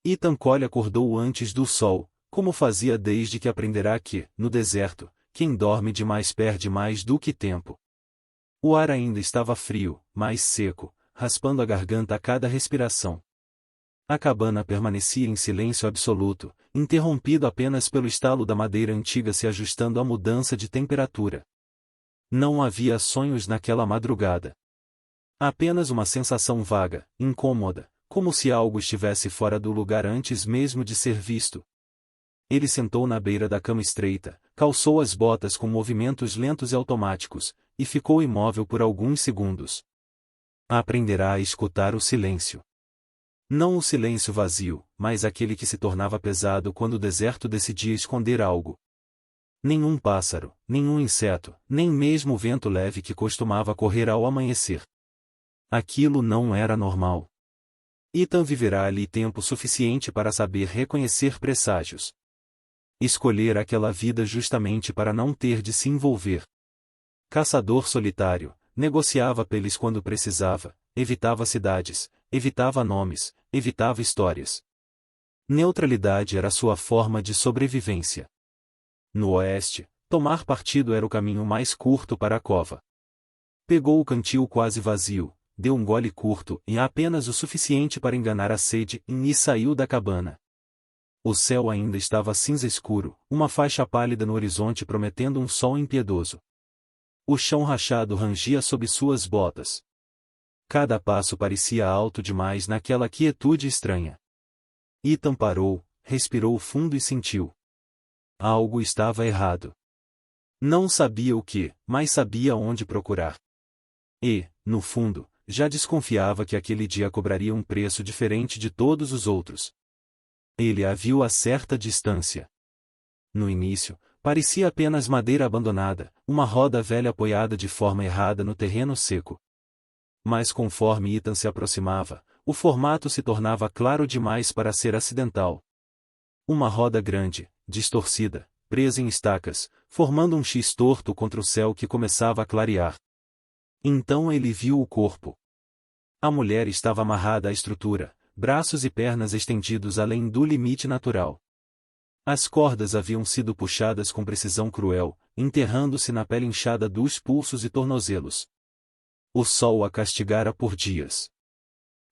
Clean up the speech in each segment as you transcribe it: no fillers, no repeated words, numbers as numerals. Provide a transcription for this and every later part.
Ethan Cole acordou antes do sol, como fazia desde que aprenderá que, no deserto, quem dorme demais perde mais do que tempo. O ar ainda estava frio, mais seco, raspando a garganta a cada respiração. A cabana permanecia em silêncio absoluto, interrompido apenas pelo estalo da madeira antiga se ajustando à mudança de temperatura. Não havia sonhos naquela madrugada. Apenas uma sensação vaga, incômoda, como se algo estivesse fora do lugar antes mesmo de ser visto. Ele sentou na beira da cama estreita, calçou as botas com movimentos lentos e automáticos, e ficou imóvel por alguns segundos. Aprenderá a escutar o silêncio. Não o silêncio vazio, mas aquele que se tornava pesado quando o deserto decidia esconder algo. Nenhum pássaro, nenhum inseto, nem mesmo o vento leve que costumava correr ao amanhecer. Aquilo não era normal. Ethan viverá ali tempo suficiente para saber reconhecer presságios. Escolher aquela vida justamente para não ter de se envolver. Caçador solitário, negociava peles quando precisava, evitava cidades, evitava nomes, evitava histórias. Neutralidade era sua forma de sobrevivência. No oeste, tomar partido era o caminho mais curto para a cova. Pegou o cantil quase vazio, deu um gole curto e apenas o suficiente para enganar a sede e saiu da cabana. O céu ainda estava cinza escuro, uma faixa pálida no horizonte prometendo um sol impiedoso. O chão rachado rangia sob suas botas. Cada passo parecia alto demais naquela quietude estranha. Ethan parou, respirou fundo e sentiu. Algo estava errado. Não sabia o que, mas sabia onde procurar. E, no fundo, já desconfiava que aquele dia cobraria um preço diferente de todos os outros. Ele a viu a certa distância. No início, parecia apenas madeira abandonada, uma roda velha apoiada de forma errada no terreno seco. Mas conforme Ethan se aproximava, o formato se tornava claro demais para ser acidental. Uma roda grande, distorcida, presa em estacas, formando um X torto contra o céu que começava a clarear. Então ele viu o corpo. A mulher estava amarrada à estrutura, braços e pernas estendidos além do limite natural. As cordas haviam sido puxadas com precisão cruel, enterrando-se na pele inchada dos pulsos e tornozelos. O sol a castigara por dias.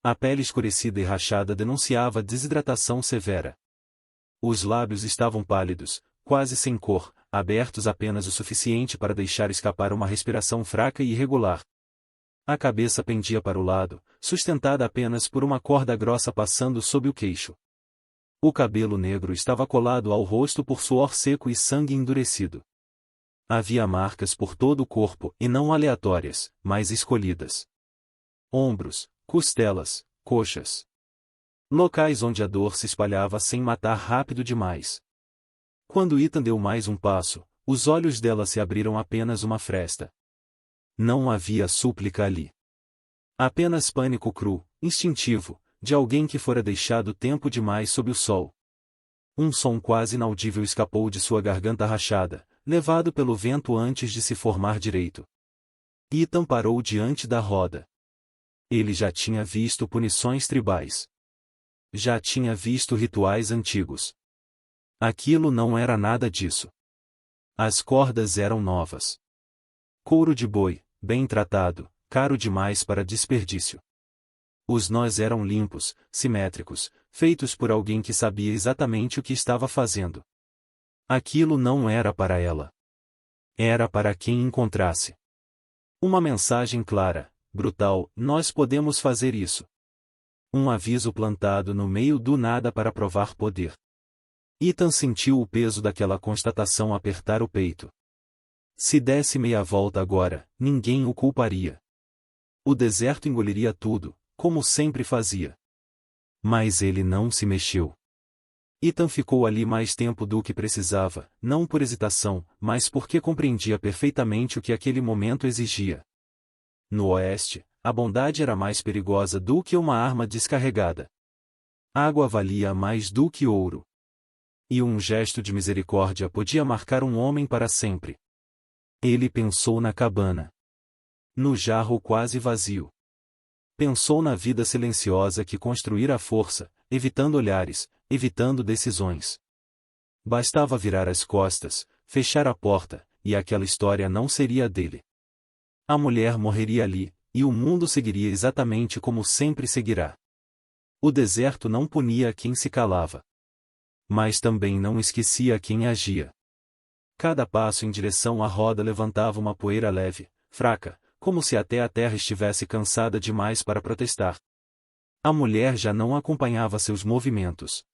A pele escurecida e rachada denunciava desidratação severa. Os lábios estavam pálidos, quase sem cor, abertos apenas o suficiente para deixar escapar uma respiração fraca e irregular. A cabeça pendia para o lado, sustentada apenas por uma corda grossa passando sob o queixo. O cabelo negro estava colado ao rosto por suor seco e sangue endurecido. Havia marcas por todo o corpo e não aleatórias, mas escolhidas. Ombros, costelas, coxas. Locais onde a dor se espalhava sem matar rápido demais. Quando Ethan deu mais um passo, os olhos dela se abriram apenas uma fresta. Não havia súplica ali. Apenas pânico cru, instintivo, de alguém que fora deixado tempo demais sob o sol. Um som quase inaudível escapou de sua garganta rachada, levado pelo vento antes de se formar direito. Ethan parou diante da roda. Ele já tinha visto punições tribais. Já tinha visto rituais antigos. Aquilo não era nada disso. As cordas eram novas. Couro de boi, bem tratado, caro demais para desperdício. Os nós eram limpos, simétricos, feitos por alguém que sabia exatamente o que estava fazendo. Aquilo não era para ela. Era para quem encontrasse. Uma mensagem clara, brutal: nós podemos fazer isso. Um aviso plantado no meio do nada para provar poder. Ethan sentiu o peso daquela constatação apertar o peito. Se desse meia volta agora, ninguém o culparia. O deserto engoliria tudo, como sempre fazia. Mas ele não se mexeu. Ethan ficou ali mais tempo do que precisava, não por hesitação, mas porque compreendia perfeitamente o que aquele momento exigia. No oeste, a bondade era mais perigosa do que uma arma descarregada. Água valia mais do que ouro. E um gesto de misericórdia podia marcar um homem para sempre. Ele pensou na cabana. No jarro quase vazio. Pensou na vida silenciosa que construíra à força, evitando olhares, evitando decisões. Bastava virar as costas, fechar a porta, e aquela história não seria dele. A mulher morreria ali, e o mundo seguiria exatamente como sempre seguirá. O deserto não punia quem se calava. Mas também não esquecia quem agia. Cada passo em direção à roda levantava uma poeira leve, fraca, como se até a terra estivesse cansada demais para protestar. A mulher já não acompanhava seus movimentos.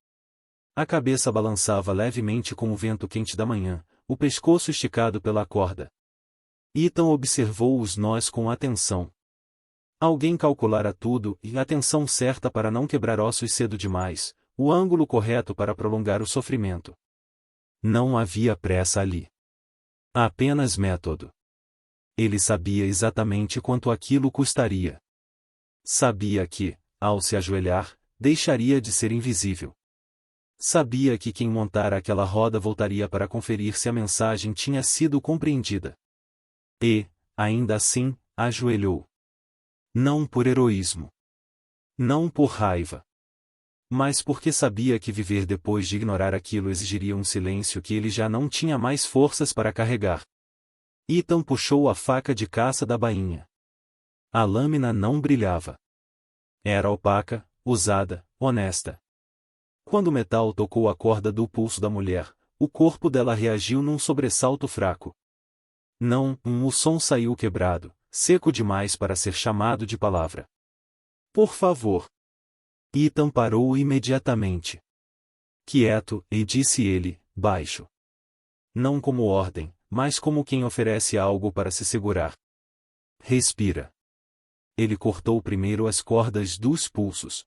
A cabeça balançava levemente com o vento quente da manhã, o pescoço esticado pela corda. Ethan observou os nós com atenção. Alguém calculara tudo e a atenção certa para não quebrar ossos cedo demais, o ângulo correto para prolongar o sofrimento. Não havia pressa ali. Apenas método. Ele sabia exatamente quanto aquilo custaria. Sabia que, ao se ajoelhar, deixaria de ser invisível. Sabia que quem montara aquela roda voltaria para conferir se a mensagem tinha sido compreendida. E, ainda assim, ajoelhou. Não por heroísmo. Não por raiva. Mas porque sabia que viver depois de ignorar aquilo exigiria um silêncio que ele já não tinha mais forças para carregar. Ethan puxou a faca de caça da bainha. A lâmina não brilhava. Era opaca, usada, honesta. Quando o metal tocou a corda do pulso da mulher, o corpo dela reagiu num sobressalto fraco. Não, o som saiu quebrado, seco demais para ser chamado de palavra. Por favor. Ethan parou imediatamente. Quieto, e disse ele, baixo. Não como ordem, mas como quem oferece algo para se segurar. Respira. Ele cortou primeiro as cordas dos pulsos.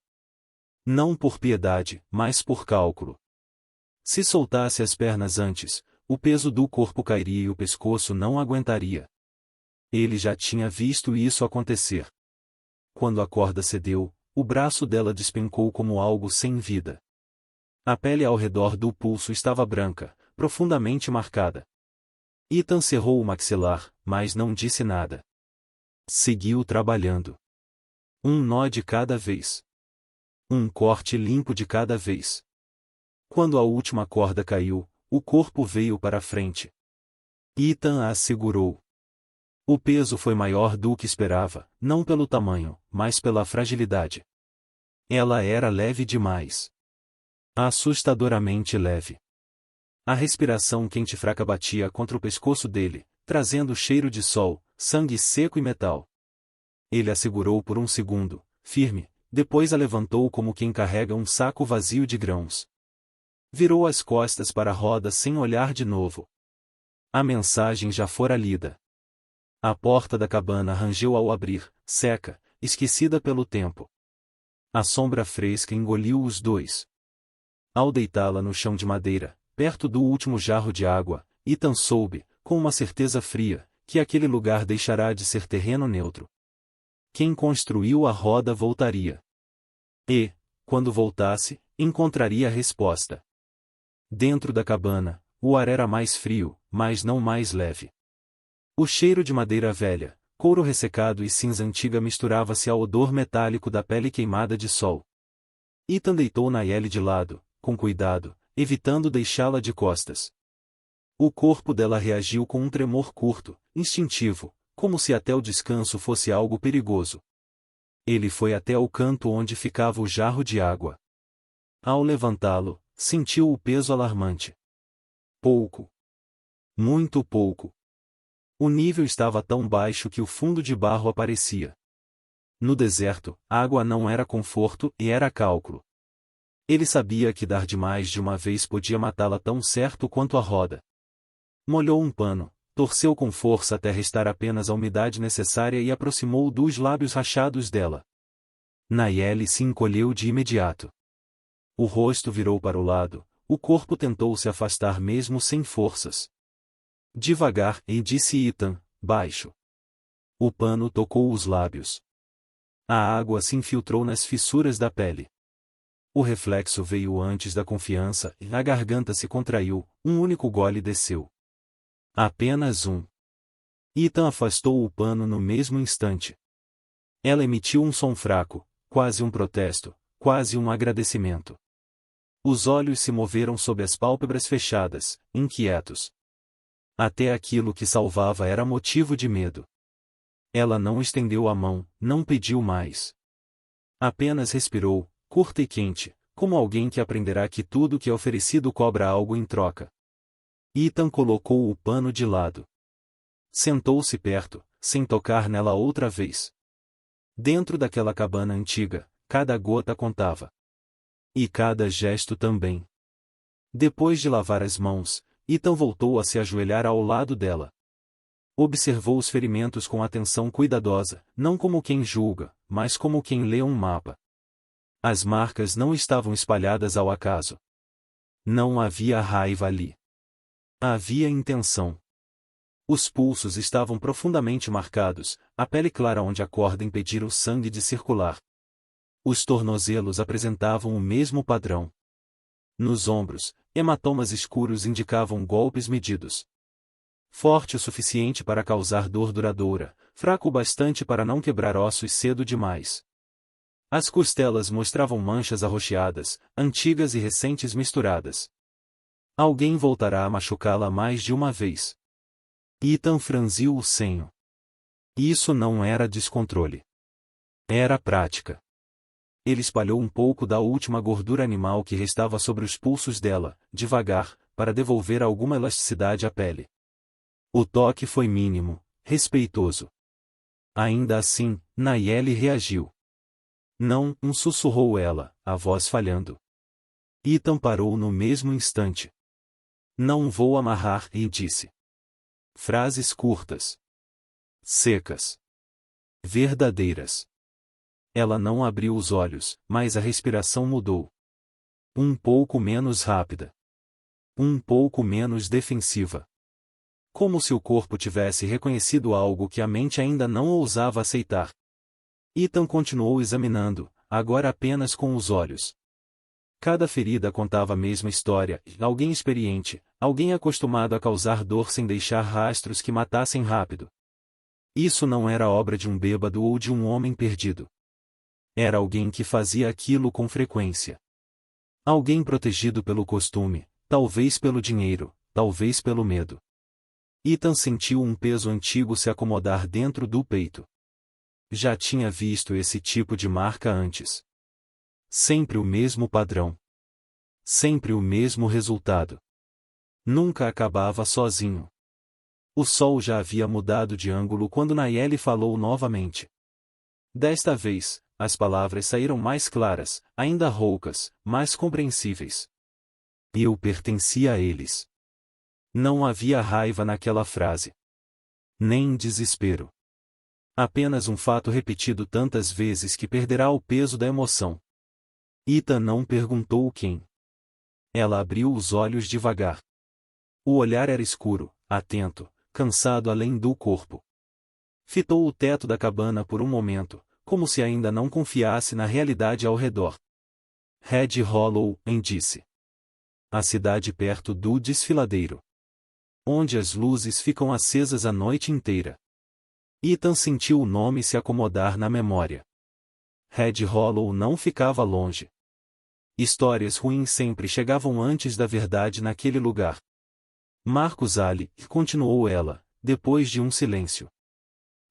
Não por piedade, mas por cálculo. Se soltasse as pernas antes, o peso do corpo cairia e o pescoço não aguentaria. Ele já tinha visto isso acontecer. Quando a corda cedeu, o braço dela despencou como algo sem vida. A pele ao redor do pulso estava branca, profundamente marcada. Ethan cerrou o maxilar, mas não disse nada. Seguiu trabalhando. Um nó de cada vez. Um corte limpo de cada vez. Quando a última corda caiu, o corpo veio para frente. Ethan a segurou. O peso foi maior do que esperava, não pelo tamanho, mas pela fragilidade. Ela era leve demais. Assustadoramente leve. A respiração quente e fraca batia contra o pescoço dele, trazendo cheiro de sol, sangue seco e metal. Ele a segurou por um segundo, firme, depois a levantou como quem carrega um saco vazio de grãos. Virou as costas para a roda sem olhar de novo. A mensagem já fora lida. A porta da cabana rangeu ao abrir, seca, esquecida pelo tempo. A sombra fresca engoliu os dois. Ao deitá-la no chão de madeira, perto do último jarro de água, Ethan soube, com uma certeza fria, que aquele lugar deixará de ser terreno neutro. Quem construiu a roda voltaria. E, quando voltasse, encontraria a resposta. Dentro da cabana, o ar era mais frio, mas não mais leve. O cheiro de madeira velha, couro ressecado e cinza antiga misturava-se ao odor metálico da pele queimada de sol. Ethan deitou Nayeli de lado, com cuidado, evitando deixá-la de costas. O corpo dela reagiu com um tremor curto, instintivo, como se até o descanso fosse algo perigoso. Ele foi até o canto onde ficava o jarro de água. Ao levantá-lo, sentiu o peso alarmante. Pouco. Muito pouco. O nível estava tão baixo que o fundo de barro aparecia. No deserto, água não era conforto e era cálculo. Ele sabia que dar demais de uma vez podia matá-la tão certo quanto a roda. Molhou um pano, torceu com força até restar apenas a umidade necessária e aproximou dos lábios rachados dela. Nayeli se encolheu de imediato. O rosto virou para o lado, o corpo tentou se afastar mesmo sem forças. Devagar, e disse Ethan, baixo. O pano tocou os lábios. A água se infiltrou nas fissuras da pele. O reflexo veio antes da confiança e a garganta se contraiu, um único gole desceu. Apenas um. Ethan afastou o pano no mesmo instante. Ela emitiu um som fraco, quase um protesto, quase um agradecimento. Os olhos se moveram sob as pálpebras fechadas, inquietos. Até aquilo que salvava era motivo de medo. Ela não estendeu a mão, não pediu mais. Apenas respirou, curta e quente, como alguém que aprenderá que tudo que é oferecido cobra algo em troca. Ethan colocou o pano de lado. Sentou-se perto, sem tocar nela outra vez. Dentro daquela cabana antiga, cada gota contava. E cada gesto também. Depois de lavar as mãos, Ethan voltou a se ajoelhar ao lado dela. Observou os ferimentos com atenção cuidadosa, não como quem julga, mas como quem lê um mapa. As marcas não estavam espalhadas ao acaso. Não havia raiva ali. Havia intenção. Os pulsos estavam profundamente marcados, a pele clara onde a corda impedira o sangue de circular. Os tornozelos apresentavam o mesmo padrão. Nos ombros, hematomas escuros indicavam golpes medidos. Forte o suficiente para causar dor duradoura, fraco o bastante para não quebrar ossos cedo demais. As costelas mostravam manchas arroxeadas, antigas e recentes misturadas. Alguém voltará a machucá-la mais de uma vez. Ethan franziu o senho. Isso não era descontrole. Era prática. Ele espalhou um pouco da última gordura animal que restava sobre os pulsos dela, devagar, para devolver alguma elasticidade à pele. O toque foi mínimo, respeitoso. Ainda assim, Nayeli reagiu. Não, sussurrou ela, a voz falhando. Ethan parou no mesmo instante. Não vou amarrar, e disse. Frases curtas. Secas. Verdadeiras. Ela não abriu os olhos, mas a respiração mudou. Um pouco menos rápida. Um pouco menos defensiva. Como se o corpo tivesse reconhecido algo que a mente ainda não ousava aceitar. Ethan continuou examinando, agora apenas com os olhos. Cada ferida contava a mesma história, alguém experiente, alguém acostumado a causar dor sem deixar rastros que matassem rápido. Isso não era obra de um bêbado ou de um homem perdido. Era alguém que fazia aquilo com frequência. Alguém protegido pelo costume, talvez pelo dinheiro, talvez pelo medo. Ethan sentiu um peso antigo se acomodar dentro do peito. Já tinha visto esse tipo de marca antes. Sempre o mesmo padrão. Sempre o mesmo resultado. Nunca acabava sozinho. O sol já havia mudado de ângulo quando Nayeli falou novamente. Desta vez, as palavras saíram mais claras, ainda roucas, mais compreensíveis. Eu pertencia a eles. Não havia raiva naquela frase. Nem desespero. Apenas um fato repetido tantas vezes que perderá o peso da emoção. Ethan não perguntou quem. Ela abriu os olhos devagar. O olhar era escuro, atento, cansado além do corpo. Fitou o teto da cabana por um momento, como se ainda não confiasse na realidade ao redor. Red Hollow, disse. A cidade perto do desfiladeiro. Onde as luzes ficam acesas a noite inteira. Ethan sentiu o nome se acomodar na memória. Red Hollow não ficava longe. Histórias ruins sempre chegavam antes da verdade naquele lugar. Marcus Ali, continuou ela, depois de um silêncio.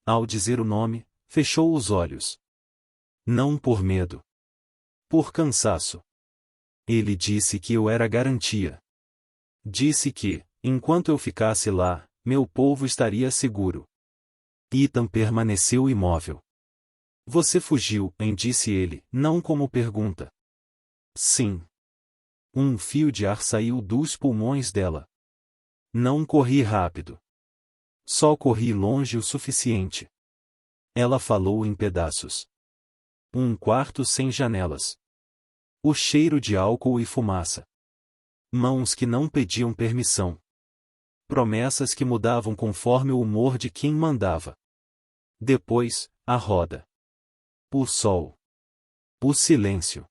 Ao dizer o nome, fechou os olhos. Não por medo. Por cansaço. Ele disse que eu era garantia. Disse que, enquanto eu ficasse lá, meu povo estaria seguro. Ethan permaneceu imóvel. Você fugiu, disse ele, não como pergunta. Sim. Um fio de ar saiu dos pulmões dela. Não corri rápido. Só corri longe o suficiente. Ela falou em pedaços. Um quarto sem janelas. O cheiro de álcool e fumaça. Mãos que não pediam permissão. Promessas que mudavam conforme o humor de quem mandava. Depois, a roda. O sol. O silêncio.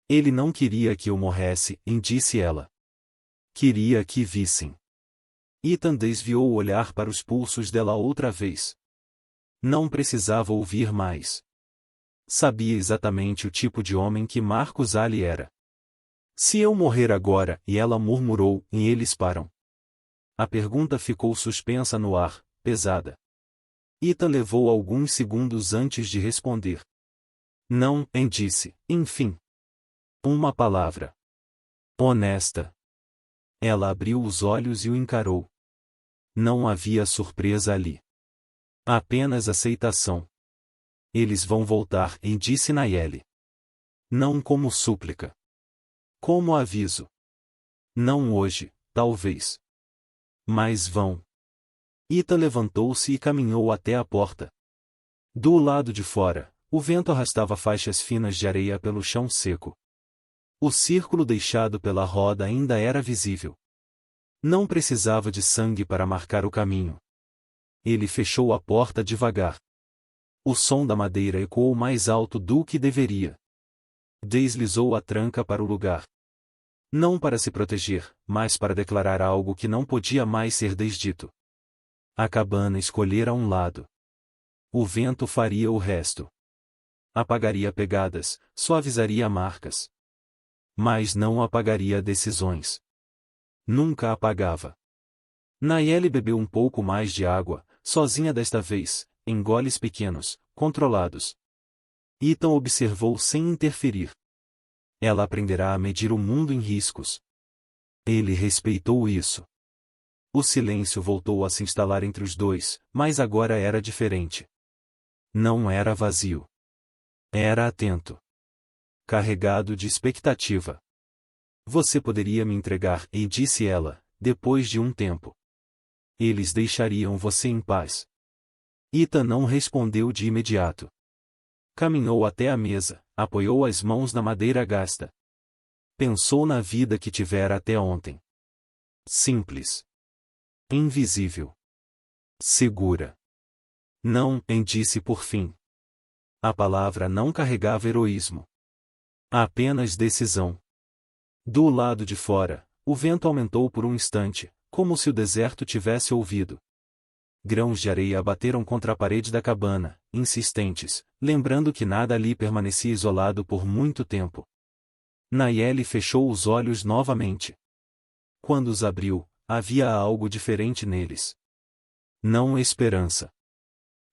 Ele não queria que eu morresse, disse ela. Queria que vissem. Ethan desviou o olhar para os pulsos dela outra vez. Não precisava ouvir mais. Sabia exatamente o tipo de homem que Marcos Ali era. Se eu morrer agora, e ela murmurou, e eles param. A pergunta ficou suspensa no ar, pesada. Ethan levou alguns segundos antes de responder. Não, disse, enfim. Uma palavra. Honesta. Ela abriu os olhos e o encarou. Não havia surpresa ali. Apenas aceitação. Eles vão voltar, disse Nayeli. Não como súplica. Como aviso. Não hoje, talvez. Mas vão. Ethan levantou-se e caminhou até a porta. Do lado de fora, o vento arrastava faixas finas de areia pelo chão seco. O círculo deixado pela roda ainda era visível. Não precisava de sangue para marcar o caminho. Ele fechou a porta devagar. O som da madeira ecoou mais alto do que deveria. Deslizou a tranca para o lugar. Não para se proteger, mas para declarar algo que não podia mais ser desdito. A cabana escolhera um lado. O vento faria o resto. Apagaria pegadas, suavizaria marcas. Mas não apagaria decisões. Nunca apagava. Nayeli bebeu um pouco mais de água, sozinha desta vez, em goles pequenos, controlados. Ethan observou sem interferir. Ela aprenderá a medir o mundo em riscos. Ele respeitou isso. O silêncio voltou a se instalar entre os dois, mas agora era diferente. Não era vazio. Era atento. Carregado de expectativa. Você poderia me entregar, disse ela, depois de um tempo. Eles deixariam você em paz. Ethan não respondeu de imediato. Caminhou até a mesa, apoiou as mãos na madeira gasta. Pensou na vida que tivera até ontem. Simples. Invisível. Segura. Não, disse por fim. A palavra não carregava heroísmo. Apenas decisão. Do lado de fora, o vento aumentou por um instante, como se o deserto tivesse ouvido. Grãos de areia bateram contra a parede da cabana, insistentes, lembrando que nada ali permanecia isolado por muito tempo. Nayeli fechou os olhos novamente. Quando os abriu, havia algo diferente neles. Não esperança.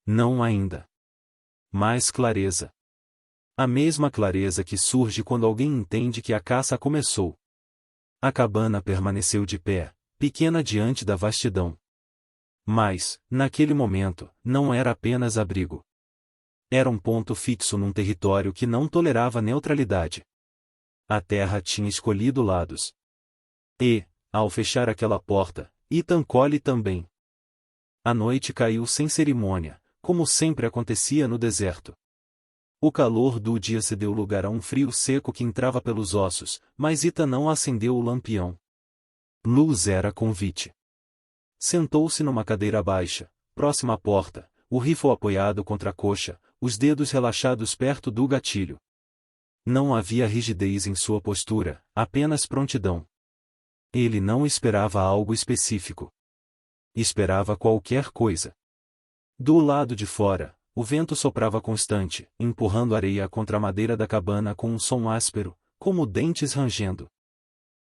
Não ainda. Mais clareza. A mesma clareza que surge quando alguém entende que a caça começou. A cabana permaneceu de pé, pequena diante da vastidão. Mas, naquele momento, não era apenas abrigo. Era um ponto fixo num território que não tolerava neutralidade. A terra tinha escolhido lados. E, ao fechar aquela porta, Ethan Cole também. A noite caiu sem cerimônia, como sempre acontecia no deserto. O calor do dia cedeu lugar a um frio seco que entrava pelos ossos, mas Ethan não acendeu o lampião. Luz era convite. Sentou-se numa cadeira baixa, próxima à porta, o rifle apoiado contra a coxa, os dedos relaxados perto do gatilho. Não havia rigidez em sua postura, apenas prontidão. Ele não esperava algo específico. Esperava qualquer coisa. Do lado de fora, o vento soprava constante, empurrando areia contra a madeira da cabana com um som áspero, como dentes rangendo.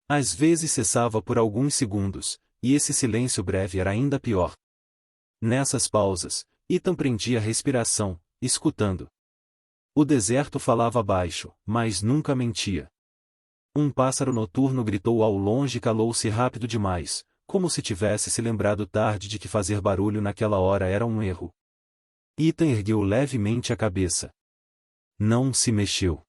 Às vezes cessava por alguns segundos, e esse silêncio breve era ainda pior. Nessas pausas, Ethan prendia a respiração, escutando. O deserto falava baixo, mas nunca mentia. Um pássaro noturno gritou ao longe e calou-se rápido demais, como se tivesse se lembrado tarde de que fazer barulho naquela hora era um erro. Ethan ergueu levemente a cabeça. Não se mexeu.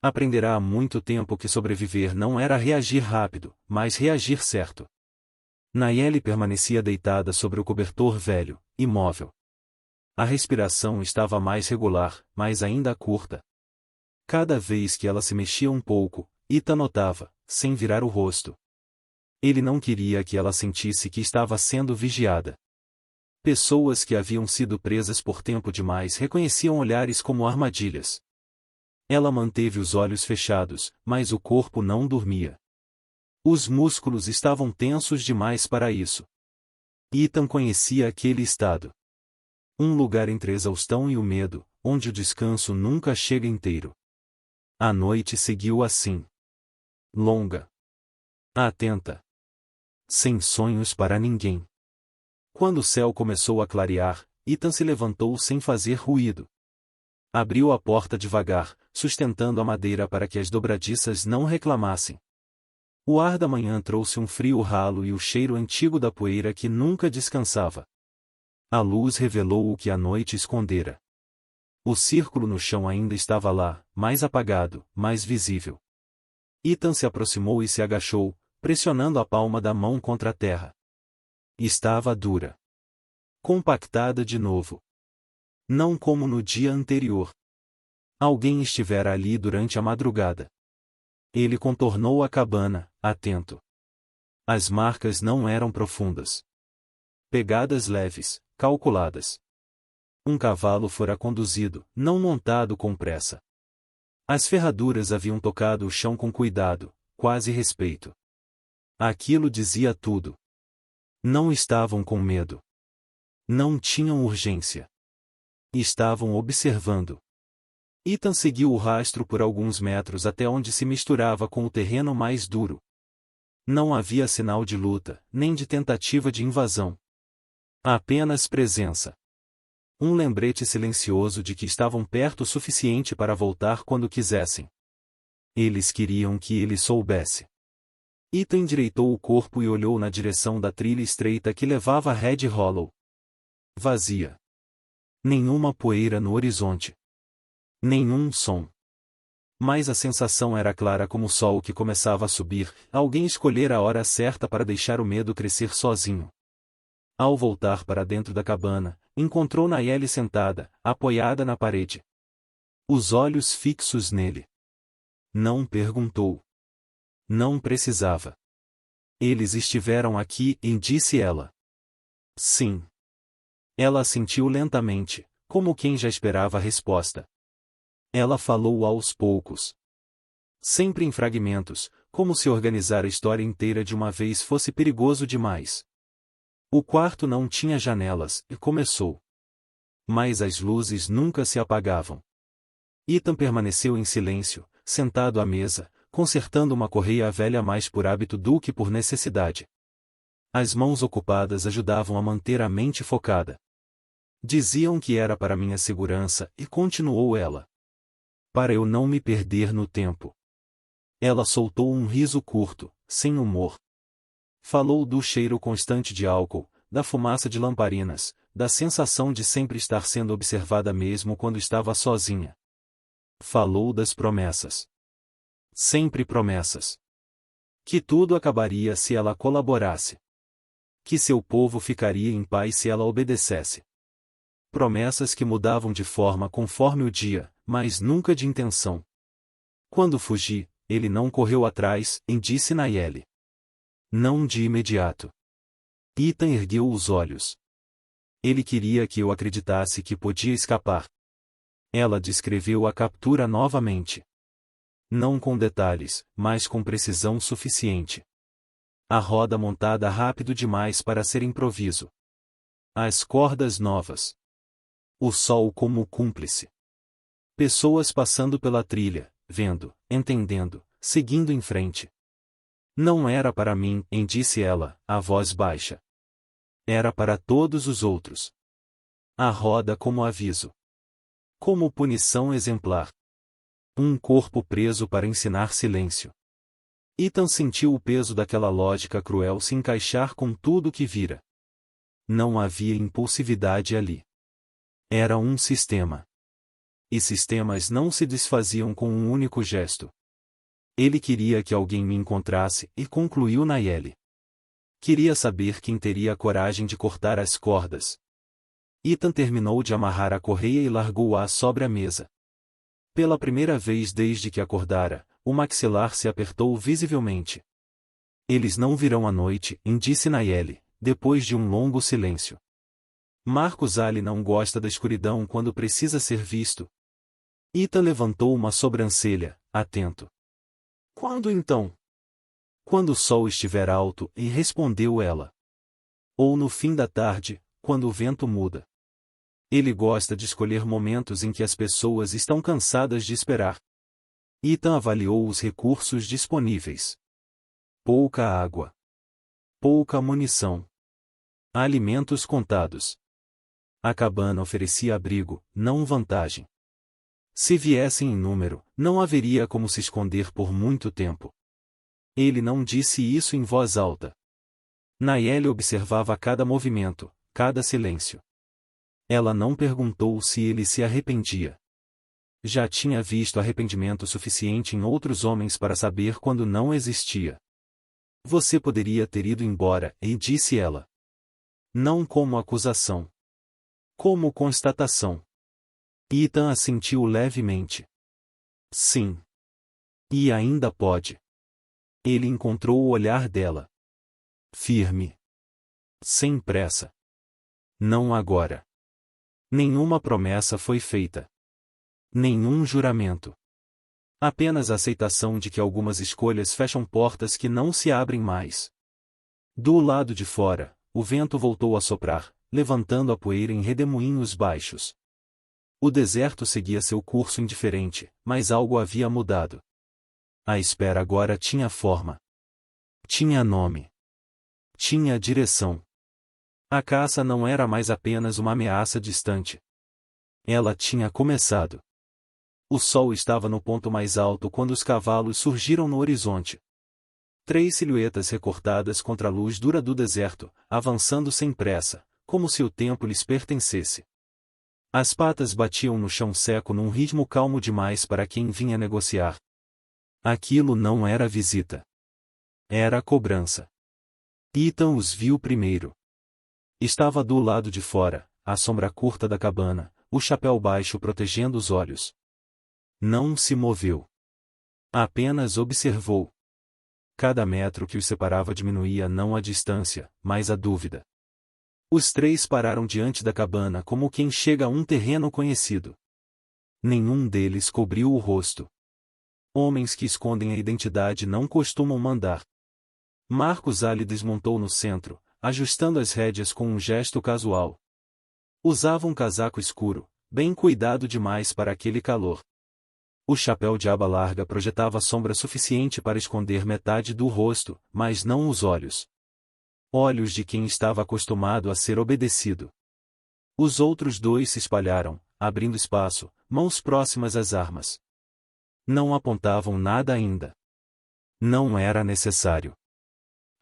Aprenderá há muito tempo que sobreviver não era reagir rápido, mas reagir certo. Nayeli permanecia deitada sobre o cobertor velho, imóvel. A respiração estava mais regular, mas ainda curta. Cada vez que ela se mexia um pouco, Ethan notava, sem virar o rosto. Ele não queria que ela sentisse que estava sendo vigiada. Pessoas que haviam sido presas por tempo demais reconheciam olhares como armadilhas. Ela manteve os olhos fechados, mas o corpo não dormia. Os músculos estavam tensos demais para isso. Ethan conhecia aquele estado. Um lugar entre a exaustão e o medo, onde o descanso nunca chega inteiro. A noite seguiu assim. Longa. Atenta. Sem sonhos para ninguém. Quando o céu começou a clarear, Ethan se levantou sem fazer ruído. Abriu a porta devagar, sustentando a madeira para que as dobradiças não reclamassem. O ar da manhã trouxe um frio ralo e o cheiro antigo da poeira que nunca descansava. A luz revelou o que a noite escondera. O círculo no chão ainda estava lá, mais apagado, mais visível. Ethan se aproximou e se agachou, pressionando a palma da mão contra a terra. Estava dura. Compactada de novo. Não como no dia anterior. Alguém estivera ali durante a madrugada. Ele contornou a cabana, atento. As marcas não eram profundas. Pegadas leves, calculadas. Um cavalo fora conduzido, não montado com pressa. As ferraduras haviam tocado o chão com cuidado, quase respeito. Aquilo dizia tudo. Não estavam com medo. Não tinham urgência. Estavam observando. Ethan seguiu o rastro por alguns metros até onde se misturava com o terreno mais duro. Não havia sinal de luta, nem de tentativa de invasão. Apenas presença. Um lembrete silencioso de que estavam perto o suficiente para voltar quando quisessem. Eles queriam que ele soubesse. Ethan endireitou o corpo e olhou na direção da trilha estreita que levava a Red Hollow. Vazia. Nenhuma poeira no horizonte. Nenhum som. Mas a sensação era clara como o sol que começava a subir. Alguém escolhera a hora certa para deixar o medo crescer sozinho. Ao voltar para dentro da cabana, encontrou Nayeli sentada, apoiada na parede. Os olhos fixos nele. Não perguntou. Não precisava. Eles estiveram aqui, disse ela. Sim. Ela assentiu lentamente, como quem já esperava a resposta. Ela falou aos poucos. Sempre em fragmentos, como se organizar a história inteira de uma vez fosse perigoso demais. O quarto não tinha janelas, e começou. Mas as luzes nunca se apagavam. Ethan permaneceu em silêncio, sentado à mesa, consertando uma correia velha mais por hábito do que por necessidade. As mãos ocupadas ajudavam a manter a mente focada. Diziam que era para minha segurança, e continuou ela. Para eu não me perder no tempo. Ela soltou um riso curto, sem humor. Falou do cheiro constante de álcool, da fumaça de lamparinas, da sensação de sempre estar sendo observada mesmo quando estava sozinha. Falou das promessas. Sempre promessas. Que tudo acabaria se ela colaborasse. Que seu povo ficaria em paz se ela obedecesse. Promessas que mudavam de forma conforme o dia, mas nunca de intenção. Quando fugi, ele não correu atrás, disse Nayeli. Não de imediato. Ethan ergueu os olhos. Ele queria que eu acreditasse que podia escapar. Ela descreveu a captura novamente. Não com detalhes, mas com precisão suficiente. A roda montada rápido demais para ser improviso. As cordas novas. O sol como cúmplice. Pessoas passando pela trilha, vendo, entendendo, seguindo em frente. Não era para mim, disse ela, a voz baixa. Era para todos os outros. A roda como aviso. Como punição exemplar. Um corpo preso para ensinar silêncio. Ethan sentiu o peso daquela lógica cruel se encaixar com tudo o que vira. Não havia impulsividade ali. Era um sistema. E sistemas não se desfaziam com um único gesto. Ele queria que alguém me encontrasse, e concluiu Nayeli. Queria saber quem teria a coragem de cortar as cordas. Ethan terminou de amarrar a correia e largou-a sobre a mesa. Pela primeira vez desde que acordara, o maxilar se apertou visivelmente. Eles não virão à noite, disse Nayeli, depois de um longo silêncio. Marcos Ali não gosta da escuridão quando precisa ser visto. Ethan levantou uma sobrancelha, atento. Quando então? Quando o sol estiver alto, e respondeu ela. Ou no fim da tarde, quando o vento muda. Ele gosta de escolher momentos em que as pessoas estão cansadas de esperar. Ethan avaliou os recursos disponíveis. Pouca água. Pouca munição. Alimentos contados. A cabana oferecia abrigo, não vantagem. Se viessem em número, não haveria como se esconder por muito tempo. Ele não disse isso em voz alta. Nayeli observava cada movimento, cada silêncio. Ela não perguntou se ele se arrependia. Já tinha visto arrependimento suficiente em outros homens para saber quando não existia. Você poderia ter ido embora, e disse ela. Não como acusação. Como constatação. Ethan assentiu levemente. Sim. E ainda pode. Ele encontrou o olhar dela. Firme. Sem pressa. Não agora. Nenhuma promessa foi feita. Nenhum juramento. Apenas a aceitação de que algumas escolhas fecham portas que não se abrem mais. Do lado de fora, o vento voltou a soprar, levantando a poeira em redemoinhos baixos. O deserto seguia seu curso indiferente, mas algo havia mudado. A espera agora tinha forma. Tinha nome. Tinha direção. A caça não era mais apenas uma ameaça distante. Ela tinha começado. O sol estava no ponto mais alto quando os cavalos surgiram no horizonte. 3 silhuetas recortadas contra a luz dura do deserto, avançando sem pressa, como se o tempo lhes pertencesse. As patas batiam no chão seco num ritmo calmo demais para quem vinha negociar. Aquilo não era visita. Era cobrança. Ethan os viu primeiro. Estava do lado de fora, à sombra curta da cabana, o chapéu baixo protegendo os olhos. Não se moveu. Apenas observou. Cada metro que os separava diminuía não a distância, mas a dúvida. Os 3 pararam diante da cabana como quem chega a um terreno conhecido. Nenhum deles cobriu o rosto. Homens que escondem a identidade não costumam mandar. Marcos Ali desmontou no centro, ajustando as rédeas com um gesto casual. Usava um casaco escuro, bem cuidado demais para aquele calor. O chapéu de aba larga projetava sombra suficiente para esconder metade do rosto, mas não os olhos. Olhos de quem estava acostumado a ser obedecido. Os outros 2 se espalharam, abrindo espaço, mãos próximas às armas. Não apontavam nada ainda. Não era necessário.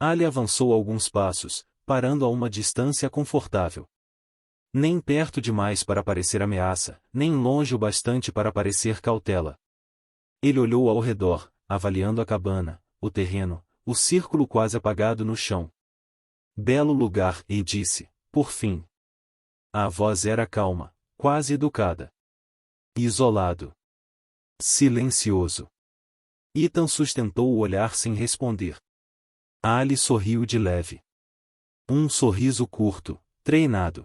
Ali avançou alguns passos, parando a uma distância confortável. Nem perto demais para parecer ameaça, nem longe o bastante para parecer cautela. Ele olhou ao redor, avaliando a cabana, o terreno, o círculo quase apagado no chão. Belo lugar, e disse, por fim. A voz era calma, quase educada. Isolado. Silencioso. Ethan sustentou o olhar sem responder. Ali sorriu de leve. Um sorriso curto, treinado.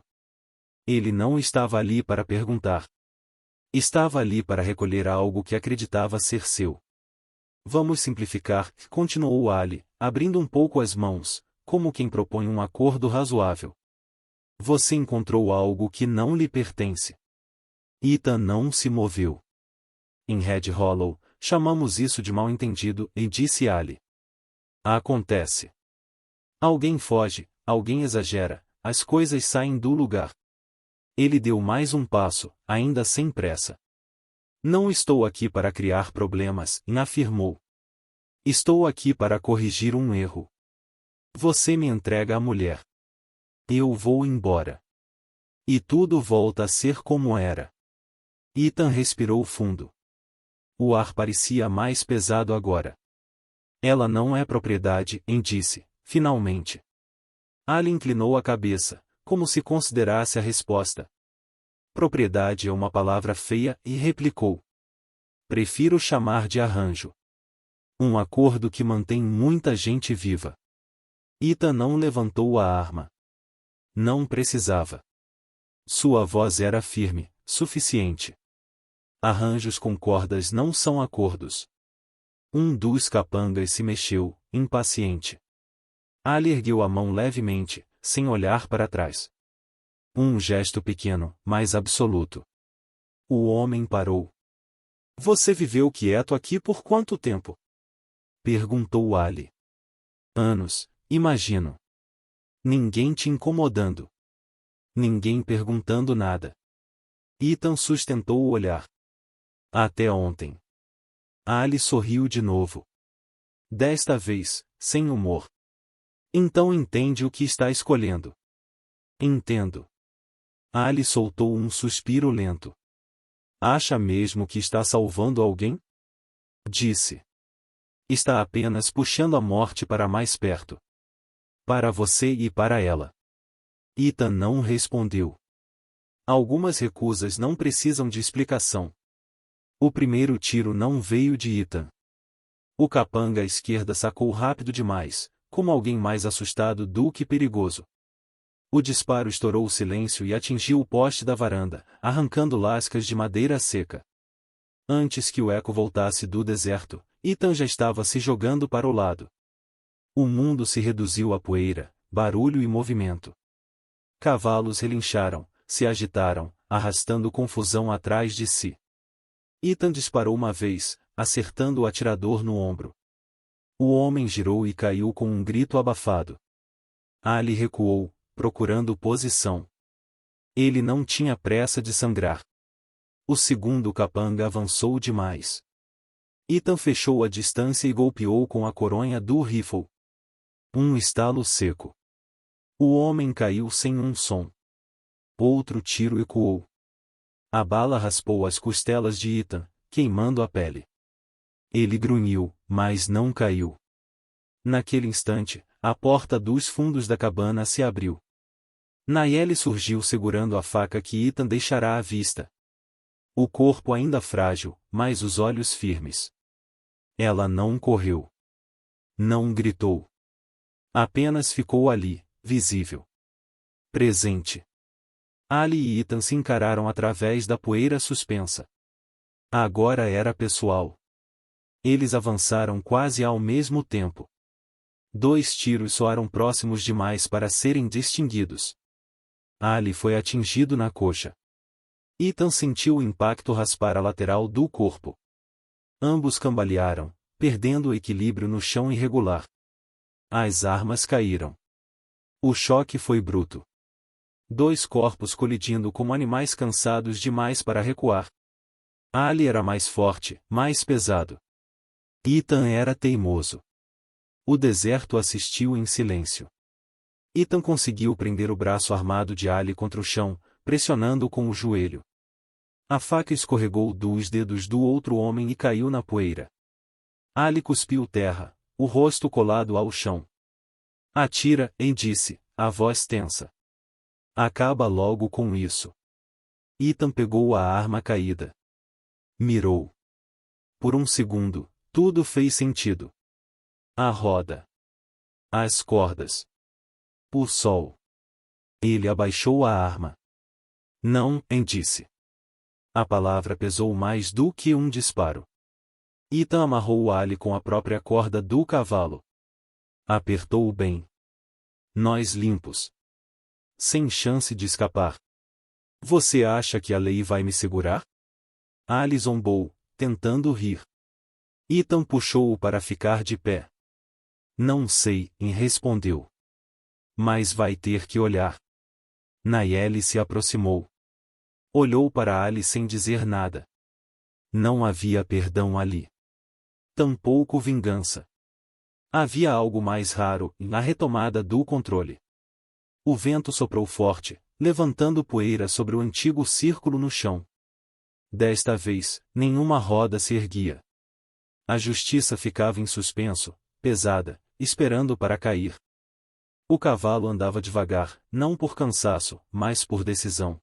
Ele não estava ali para perguntar. Estava ali para recolher algo que acreditava ser seu. Vamos simplificar, continuou Ali, abrindo um pouco as mãos, como quem propõe um acordo razoável. Você encontrou algo que não lhe pertence. Ethan não se moveu. Em Red Hollow, chamamos isso de mal-entendido, e disse Ali. Acontece. Alguém foge, alguém exagera, as coisas saem do lugar. Ele deu mais um passo, ainda sem pressa. Não estou aqui para criar problemas, afirmou. Estou aqui para corrigir um erro. Você me entrega a mulher. Eu vou embora. E tudo volta a ser como era. Ethan respirou fundo. O ar parecia mais pesado agora. Ela não é propriedade, disse, finalmente. Ali inclinou a cabeça, como se considerasse a resposta. Propriedade é uma palavra feia, e replicou. Prefiro chamar de arranjo. Um acordo que mantém muita gente viva. Ethan não levantou a arma. Não precisava. Sua voz era firme, suficiente. Arranjos com cordas não são acordos. Um dos capangas se mexeu, impaciente. Ali ergueu a mão levemente, sem olhar para trás. Um gesto pequeno, mas absoluto. O homem parou. Você viveu quieto aqui por quanto tempo? Perguntou Ali. Anos, imagino. Ninguém te incomodando. Ninguém perguntando nada. Ethan sustentou o olhar. Até ontem. Ali sorriu de novo. Desta vez, sem humor. Então entende o que está escolhendo. Entendo. Ali soltou um suspiro lento. Acha mesmo que está salvando alguém? Disse. Está apenas puxando a morte para mais perto. Para você e para ela. Ethan não respondeu. Algumas recusas não precisam de explicação. O primeiro tiro não veio de Ethan. O capanga à esquerda sacou rápido demais, como alguém mais assustado do que perigoso. O disparo estourou o silêncio e atingiu o poste da varanda, arrancando lascas de madeira seca. Antes que o eco voltasse do deserto, Ethan já estava se jogando para o lado. O mundo se reduziu a poeira, barulho e movimento. Cavalos relincharam, se agitaram, arrastando confusão atrás de si. Ethan disparou uma vez, acertando o atirador no ombro. O homem girou e caiu com um grito abafado. Ali recuou, procurando posição. Ele não tinha pressa de sangrar. O segundo capanga avançou demais. Ethan fechou a distância e golpeou com a coronha do rifle. Um estalo seco. O homem caiu sem um som. Outro tiro ecoou. A bala raspou as costelas de Ethan, queimando a pele. Ele grunhiu, mas não caiu. Naquele instante, a porta dos fundos da cabana se abriu. Nayeli surgiu segurando a faca que Ethan deixará à vista. O corpo ainda frágil, mas os olhos firmes. Ela não correu. Não gritou. Apenas ficou ali, visível. Presente. Ali e Ethan se encararam através da poeira suspensa. Agora era pessoal. Eles avançaram quase ao mesmo tempo. 2 tiros soaram próximos demais para serem distinguidos. Ali foi atingido na coxa. Ethan sentiu o impacto raspar a lateral do corpo. Ambos cambalearam, perdendo o equilíbrio no chão irregular. As armas caíram. O choque foi bruto. 2 corpos colidindo como animais cansados demais para recuar. Ali era mais forte, mais pesado. Ethan era teimoso. O deserto assistiu em silêncio. Ethan conseguiu prender o braço armado de Ali contra o chão, pressionando-o com o joelho. A faca escorregou dos dedos do outro homem e caiu na poeira. Ali cuspiu terra, o rosto colado ao chão. Atira, e disse, a voz tensa. Acaba logo com isso. Ethan pegou a arma caída. Mirou. Por um segundo, tudo fez sentido. A roda. As cordas. O sol. Ele abaixou a arma. Não, disse. A palavra pesou mais do que um disparo. Ethan amarrou Ali com a própria corda do cavalo. Apertou-o bem. Nós limpos. Sem chance de escapar. Você acha que a lei vai me segurar? Ali zombou, tentando rir. Ethan puxou-o para ficar de pé. Não sei, respondeu. Mas vai ter que olhar. Nayeli se aproximou. Olhou para Ali sem dizer nada. Não havia perdão ali. Tampouco vingança. Havia algo mais raro, na retomada do controle. O vento soprou forte, levantando poeira sobre o antigo círculo no chão. Desta vez, nenhuma roda se erguia. A justiça ficava em suspenso, pesada, esperando para cair. O cavalo andava devagar, não por cansaço, mas por decisão.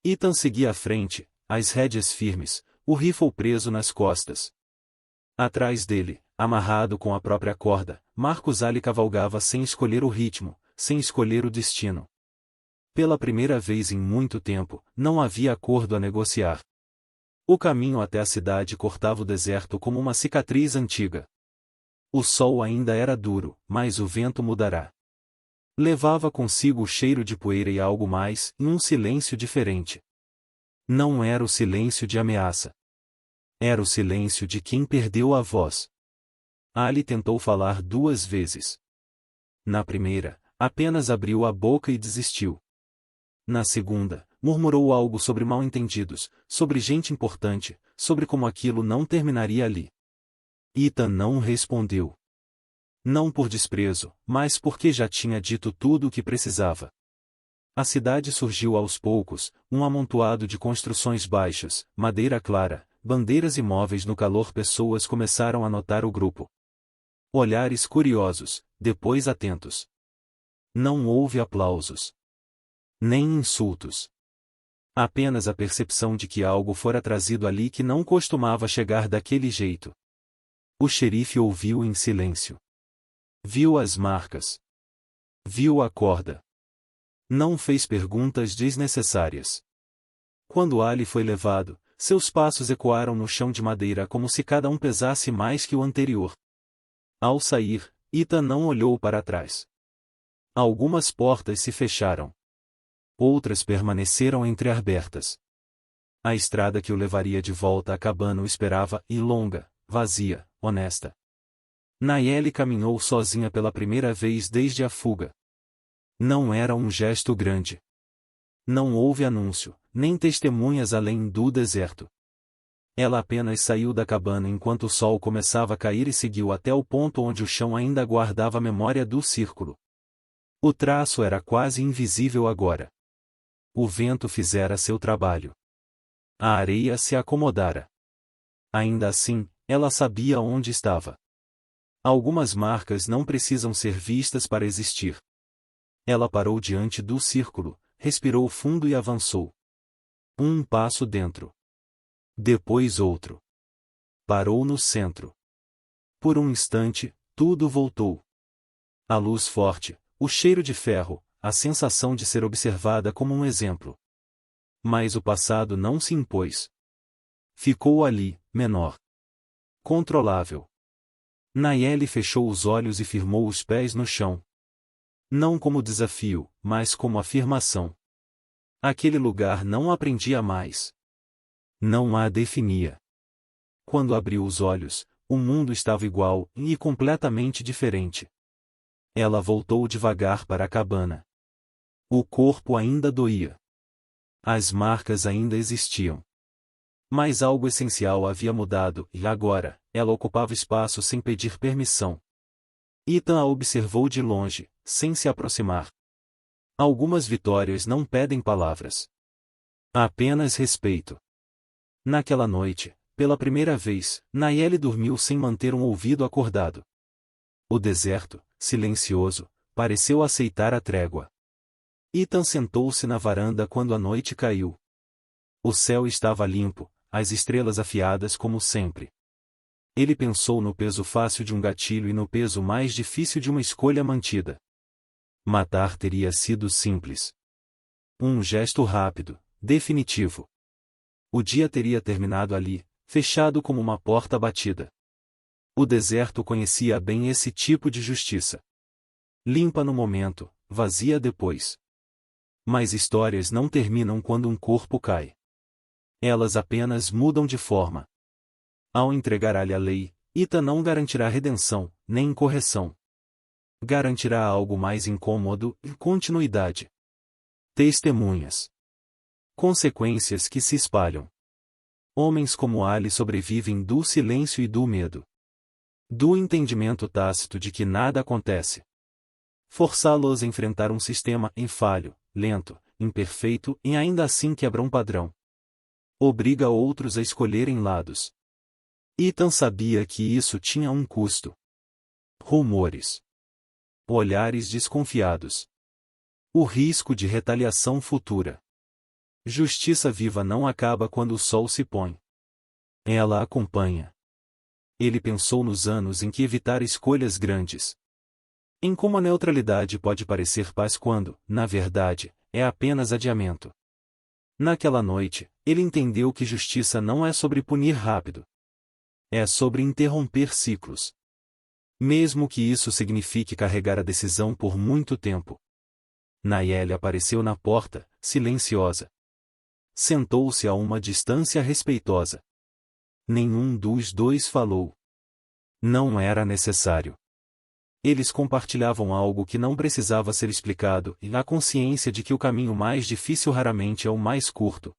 Ethan seguia à frente, as rédeas firmes, o rifle preso nas costas. Atrás dele, amarrado com a própria corda, Marcos Ali cavalgava sem escolher o ritmo, sem escolher o destino. Pela primeira vez em muito tempo, não havia acordo a negociar. O caminho até a cidade cortava o deserto como uma cicatriz antiga. O sol ainda era duro, mas o vento mudará. Levava consigo o cheiro de poeira e algo mais, e um silêncio diferente. Não era o silêncio de ameaça. Era o silêncio de quem perdeu a voz. Ali tentou falar 2 vezes. Na primeira, apenas abriu a boca e desistiu. Na segunda, murmurou algo sobre mal-entendidos, sobre gente importante, sobre como aquilo não terminaria ali. Ethan não respondeu. Não por desprezo, mas porque já tinha dito tudo o que precisava. A cidade surgiu aos poucos, um amontoado de construções baixas, madeira clara, bandeiras e móveis no calor. Pessoas começaram a notar o grupo. Olhares curiosos, depois atentos. Não houve aplausos. Nem insultos. Apenas a percepção de que algo fora trazido ali que não costumava chegar daquele jeito. O xerife ouviu em silêncio. Viu as marcas. Viu a corda. Não fez perguntas desnecessárias. Quando Ali foi levado, seus passos ecoaram no chão de madeira como se cada um pesasse mais que o anterior. Ao sair, Ethan não olhou para trás. Algumas portas se fecharam. Outras permaneceram entreabertas. A estrada que o levaria de volta à cabana o esperava, e longa, vazia, honesta. Nayeli caminhou sozinha pela primeira vez desde a fuga. Não era um gesto grande. Não houve anúncio, nem testemunhas além do deserto. Ela apenas saiu da cabana enquanto o sol começava a cair e seguiu até o ponto onde o chão ainda guardava a memória do círculo. O traço era quase invisível agora. O vento fizera seu trabalho. A areia se acomodara. Ainda assim, ela sabia onde estava. Algumas marcas não precisam ser vistas para existir. Ela parou diante do círculo, respirou fundo e avançou. Um passo dentro. Depois outro. Parou no centro. Por um instante, tudo voltou. A luz forte, o cheiro de ferro, a sensação de ser observada como um exemplo. Mas o passado não se impôs. Ficou ali, menor. Controlável. Nayeli fechou os olhos e firmou os pés no chão. Não como desafio, mas como afirmação. Aquele lugar não aprendia mais. Não a definia. Quando abriu os olhos, o mundo estava igual, e completamente diferente. Ela voltou devagar para a cabana. O corpo ainda doía. As marcas ainda existiam. Mas algo essencial havia mudado, e agora, ela ocupava espaço sem pedir permissão. Ethan a observou de longe, sem se aproximar. Algumas vitórias não pedem palavras. Apenas respeito. Naquela noite, pela primeira vez, Nayeli dormiu sem manter um ouvido acordado. O deserto, silencioso, pareceu aceitar a trégua. Ethan sentou-se na varanda quando a noite caiu. O céu estava limpo, as estrelas afiadas como sempre. Ele pensou no peso fácil de um gatilho e no peso mais difícil de uma escolha mantida. Matar teria sido simples. Um gesto rápido, definitivo. O dia teria terminado ali, fechado como uma porta batida. O deserto conhecia bem esse tipo de justiça. Limpa no momento, vazia depois. Mas histórias não terminam quando um corpo cai. Elas apenas mudam de forma. Ao entregar-lhe a lei, Ethan não garantirá redenção, nem correção. Garantirá algo mais incômodo, continuidade. Testemunhas. Consequências que se espalham. Homens como Ali sobrevivem do silêncio e do medo. Do entendimento tácito de que nada acontece. Forçá-los a enfrentar um sistema falho, lento, imperfeito e ainda assim quebra um padrão. Obriga outros a escolherem lados. Ethan sabia que isso tinha um custo. Rumores. Olhares desconfiados. O risco de retaliação futura. Justiça viva não acaba quando o sol se põe. Ela acompanha. Ele pensou nos anos em que evitar escolhas grandes. Em como a neutralidade pode parecer paz quando, na verdade, é apenas adiamento. Naquela noite, ele entendeu que justiça não é sobre punir rápido. É sobre interromper ciclos. Mesmo que isso signifique carregar a decisão por muito tempo. Nayeli apareceu na porta, silenciosa. Sentou-se a uma distância respeitosa. Nenhum dos dois falou. Não era necessário. Eles compartilhavam algo que não precisava ser explicado e a consciência de que o caminho mais difícil raramente é o mais curto.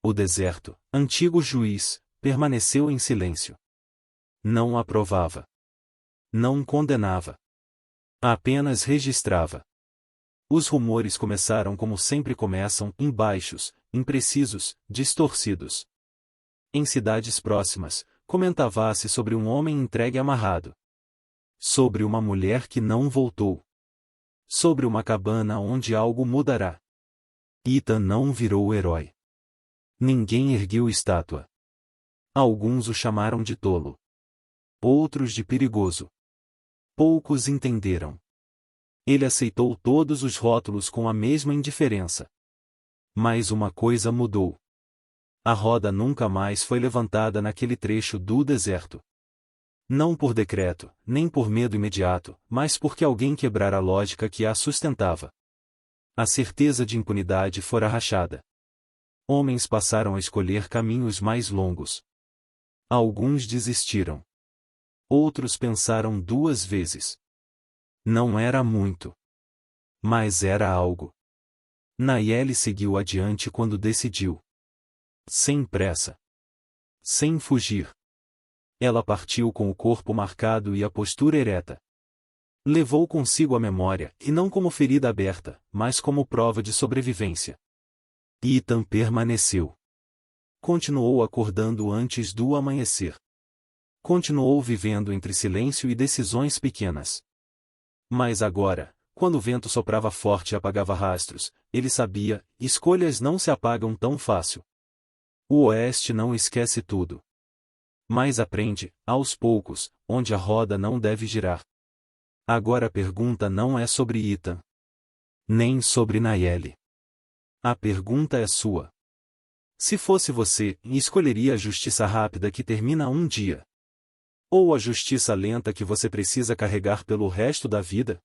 O deserto, antigo juiz, permaneceu em silêncio. Não aprovava. Não condenava. Apenas registrava. Os rumores começaram como sempre começam, baixos, imprecisos, distorcidos. Em cidades próximas, comentava-se sobre um homem entregue amarrado. Sobre uma mulher que não voltou. Sobre uma cabana onde algo mudará. Ethan não virou o herói. Ninguém ergueu estátua. Alguns o chamaram de tolo. Outros de perigoso. Poucos entenderam. Ele aceitou todos os rótulos com a mesma indiferença. Mas uma coisa mudou. A roda nunca mais foi levantada naquele trecho do deserto. Não por decreto, nem por medo imediato, mas porque alguém quebrara a lógica que a sustentava. A certeza de impunidade fora rachada. Homens passaram a escolher caminhos mais longos. Alguns desistiram. Outros pensaram 2 vezes. Não era muito. Mas era algo. Nayeli seguiu adiante quando decidiu. Sem pressa. Sem fugir. Ela partiu com o corpo marcado e a postura ereta. Levou consigo a memória, e não como ferida aberta, mas como prova de sobrevivência. Ethan permaneceu. Continuou acordando antes do amanhecer. Continuou vivendo entre silêncio e decisões pequenas. Mas agora, quando o vento soprava forte e apagava rastros, ele sabia, escolhas não se apagam tão fácil. O Oeste não esquece tudo. Mas aprende, aos poucos, onde a roda não deve girar. Agora a pergunta não é sobre Ethan. Nem sobre Nayeli. A pergunta é sua. Se fosse você, escolheria a justiça rápida que termina um dia? Ou a justiça lenta que você precisa carregar pelo resto da vida?